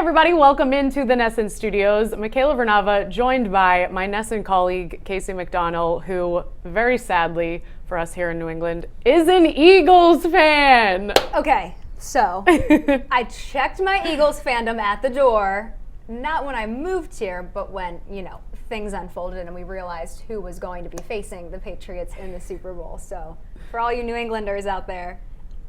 everybody, welcome into the NSYNC studios. Michaela Vernava, joined by my NSYNC colleague, Kacie McDonnell, who, very sadly for us here in New England, is an Eagles fan. Okay, so I checked my Eagles fandom at the door, not when I moved here, but when, things unfolded and we realized who was going to be facing the Patriots in the Super Bowl. So for all you New Englanders out there,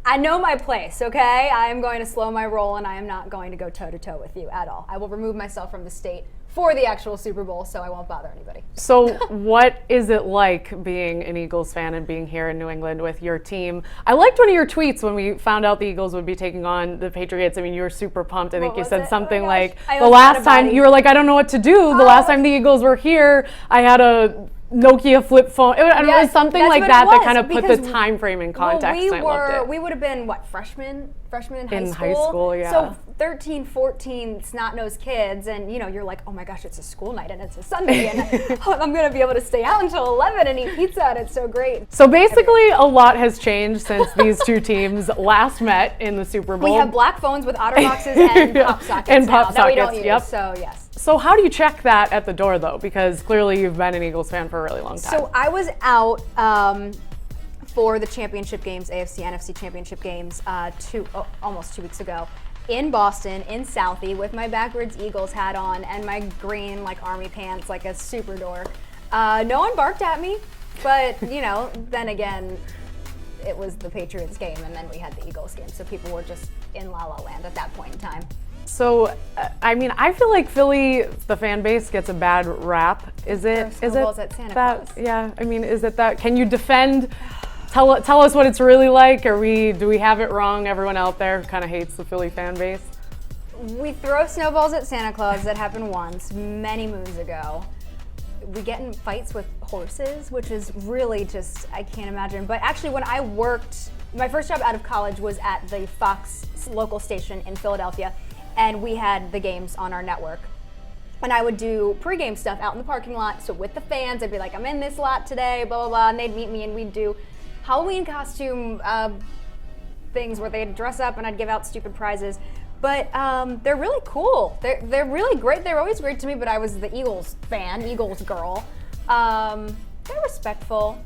I know my place, okay? I am going to slow my roll and I am not going to go toe-to-toe with you at all. I will remove myself from the state for the actual Super Bowl so I won't bother anybody. So what is it like being an Eagles fan and being here in New England with your team? I liked one of your tweets when we found out the Eagles would be taking on the Patriots. I mean, you were super pumped. I think you said something like, the last time, you were like, I don't know what to do. The last time the Eagles were here, I had a Nokia flip phone. It was something like that that kind of put the time frame in context. I loved it. We would have been, freshmen in high school? In high school, yeah. So 13, 14 snot-nosed kids, and you're like, oh my gosh, it's a school night and it's a Sunday, and I'm going to be able to stay out until 11 and eat pizza, and it's so great. So basically, a lot has changed since these two teams last met in the Super Bowl. We have black phones with OtterBoxes and pop sockets that we don't use, so yes. So how do you check that at the door, though? Because clearly you've been an Eagles fan for a really long time. So I was out for the championship games, AFC, NFC championship games, almost 2 weeks ago in Boston, in Southie, with my backwards Eagles hat on and my green, army pants, like a super dork. No one barked at me, but, then again, it was the Patriots game, and then we had the Eagles game, so people were just in La La Land at that point in time. So, I feel like Philly, the fan base, gets a bad rap. Is it at Santa Claus. Yeah, is it that? Can you defend? Tell us what it's really like. Do we have it wrong? Everyone out there kind of hates the Philly fan base. We throw snowballs at Santa Claus. That happened once, many moons ago. We get in fights with horses, which is really just, I can't imagine. But actually, when I worked, my first job out of college was at the Fox local station in Philadelphia. And we had the games on our network. And I would do pregame stuff out in the parking lot. So with the fans, I'd be like, I'm in this lot today, blah, blah, blah. And they'd meet me and we'd do Halloween costume things where they'd dress up and I'd give out stupid prizes. But they're really cool. They're really great. They're always great to me, but I was the Eagles fan, Eagles girl. They're respectful.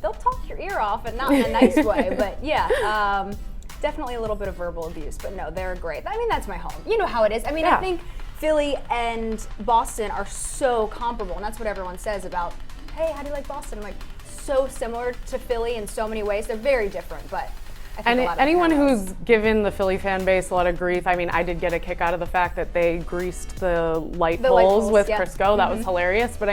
They'll talk your ear off, and not in a nice way, but yeah. Definitely a little bit of verbal abuse, but no, they're great. That's my home. You know how it is. I think Philly and Boston are so comparable, and that's what everyone says about, hey, how do you like Boston? I'm like, so similar to Philly in so many ways. They're very different, but I think a lot of anyone who's given the Philly fan base a lot of grief, I did get a kick out of the fact that they greased the light poles with Crisco. That was hilarious, but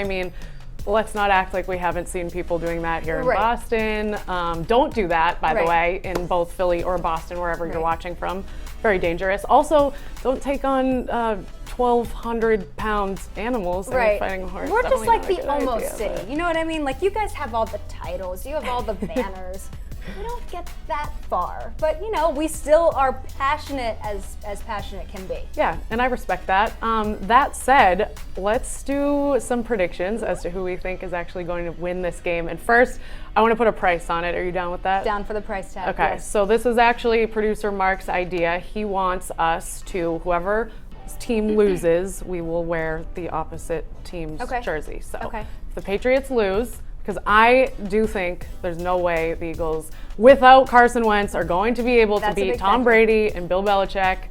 let's not act like we haven't seen people doing that here in Boston. Don't do that, by the way, in both Philly or Boston, wherever you're watching from. Very dangerous. Also, don't take on 1,200-pound animals and you're fighting a horse. We're just like the almost city. You know what I mean? Like, you guys have all the titles. You have all the banners. We don't get that far, but we still are passionate as passionate can be. Yeah, and I respect that. That said, let's do some predictions as to who we think is actually going to win this game. And first, I want to put a price on it. Are you down with that? Down for the price tag. Okay, yes. So this is actually producer Mark's idea. He wants us to, whoever team loses, we will wear the opposite team's jersey. So if the Patriots lose, because I do think there's no way the Eagles, without Carson Wentz, are going to be able to beat Tom Brady and Bill Belichick.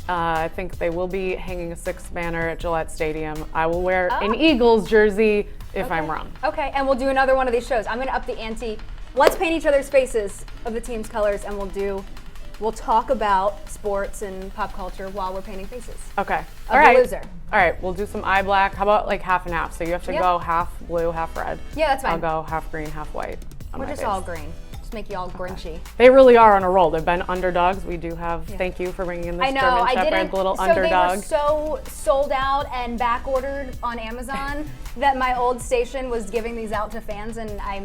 I think they will be hanging a 6th banner at Gillette Stadium. I will wear an Eagles jersey if I'm wrong. Okay, and we'll do another one of these shows. I'm going to up the ante. Let's paint each other's faces of the team's colors, and we'll talk about sports and pop culture while we're painting faces. Okay. All right. Loser. All right, we'll do some eye black. How about half and half? So you have to go half blue, half red. Yeah, that's fine. I'll go half green, half white. We're just all green. Just make you all grinchy. They really are on a roll. They've been underdogs. We do have, thank you for bringing in this German Shepherd, little underdog. They were so sold out and back ordered on Amazon that my old station was giving these out to fans, and I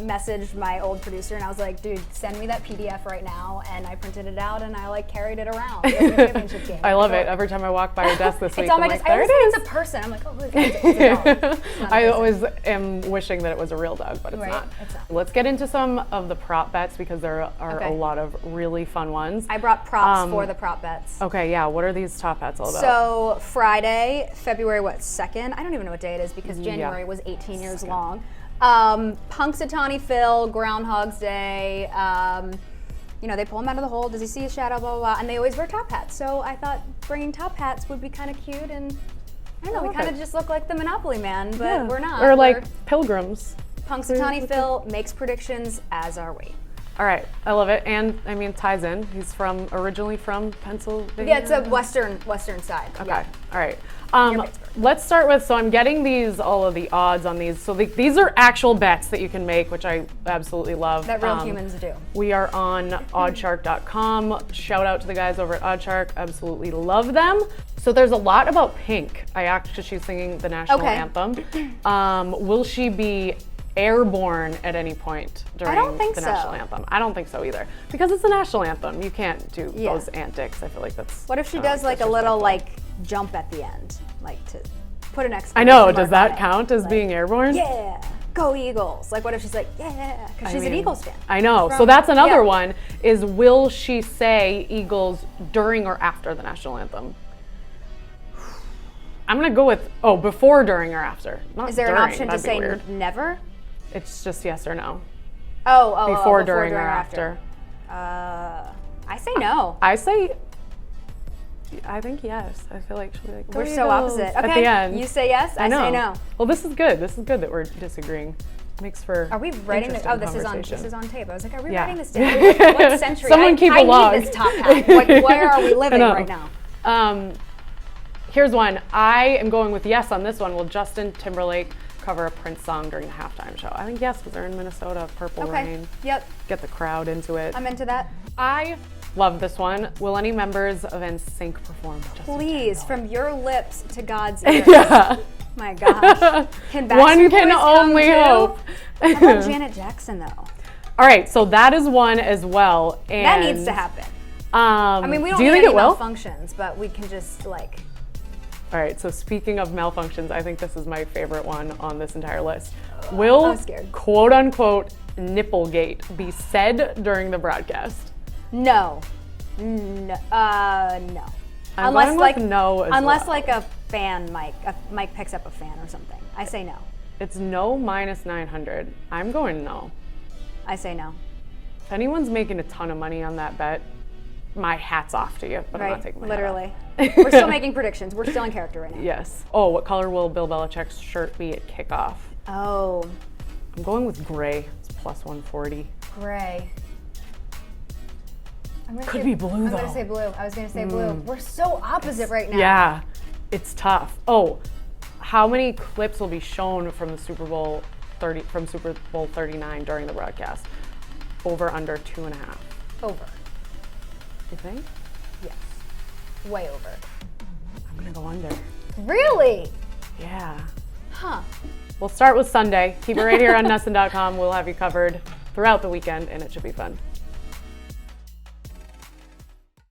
messaged my old producer and I was like, dude, send me that PDF right now. And I printed it out and I carried it around during the championship game. I love it. Every time I walk by your desk this week, it's on my desk. I always think it's a person. I'm like, oh, look, it's a dog. I always am wishing that it was a real dog, but it's not. It's not. Let's get into some of the prop bets because there are a lot of really fun ones. I brought props for the prop bets. Okay, yeah. What are these top bets all about? So Friday, February 2nd? I don't even know what day it is because January was 18 years long. Punxsutawney Phil, Groundhog's Day. They pull him out of the hole. Does he see a shadow? Blah, blah, blah. And they always wear top hats. So I thought bringing top hats would be kind of cute. And I don't know, we kind of just look like the Monopoly Man, but we're not. Or like pilgrims. Punxsutawney Phil makes predictions, as are we. All right, I love it. And I mean, ties in. He's originally from Pennsylvania. Yeah, it's a western side. Okay, yeah. All right. Let's start with, so I'm getting all of the odds on these. So these are actual bets that you can make, which I absolutely love. That real humans do. We are on oddshark.com. Shout out to the guys over at Oddshark. Absolutely love them. So there's a lot about Pink. She's singing the national anthem. Will she be airborne at any point during the national anthem? I don't think so either. Because it's the national anthem. You can't do those antics. I feel like that's... What if she does like a little jump at the end? Like to put an exclamation I know, mark does that on count as being airborne? Yeah, go Eagles. Like what if she's like, yeah, because she's an Eagles fan. I know, so that's another one, is will she say Eagles during or after the national anthem? I'm gonna go with, before, during, or after. Not Is there during. an option to That'd be say weird. never? It's just yes or no. Before, during, or after. I say no. I think yes. I feel like she'll be like, we're so opposite. Okay, at the end. You say yes, I say no. Well, this is good. This is good that we're disagreeing. Makes for Are we writing this? This is on tape. I was like, are we writing this down? What century? Someone keep a log. I need this top hat. Where are we living right now? Here's one. I am going with yes on this one. Will Justin Timberlake cover a Prince song during the halftime show? I think yes, because they're in Minnesota. Purple Rain. Yep. Get the crowd into it. I'm into that. I love this one. Will any members of NSYNC perform? Please, from your lips to God's ears. Yeah. My gosh. One can only hope. How about Janet Jackson, though? All right, so that is one as well. And that needs to happen. We don't do you need think any it will? malfunctions, but we can just All right, so speaking of malfunctions, I think this is my favorite one on this entire list. Will, quote unquote, Nipplegate be said during the broadcast? No. No. Unless a fan mic picks up a fan or something. I say no. It's no minus 900. I'm going no. I say no. If anyone's making a ton of money on that bet, my hat's off to you, but I'm not taking my hat off. We're still making predictions. We're still in character right now. Yes. Oh, what color will Bill Belichick's shirt be at kickoff? Oh. I'm going with gray. It's plus 140. Gray. Could be blue, though. I'm going to say blue. I was going to say blue. We're so opposite right now. Yeah. It's tough. Oh, how many clips will be shown from Super Bowl 39 during the broadcast? Over, under 2.5. Over. You think? Yes. Way over. I'm gonna go under. Really? Yeah. Huh. We'll start with Sunday. Keep it right here on NSYNC.com. We'll have you covered throughout the weekend, and it should be fun.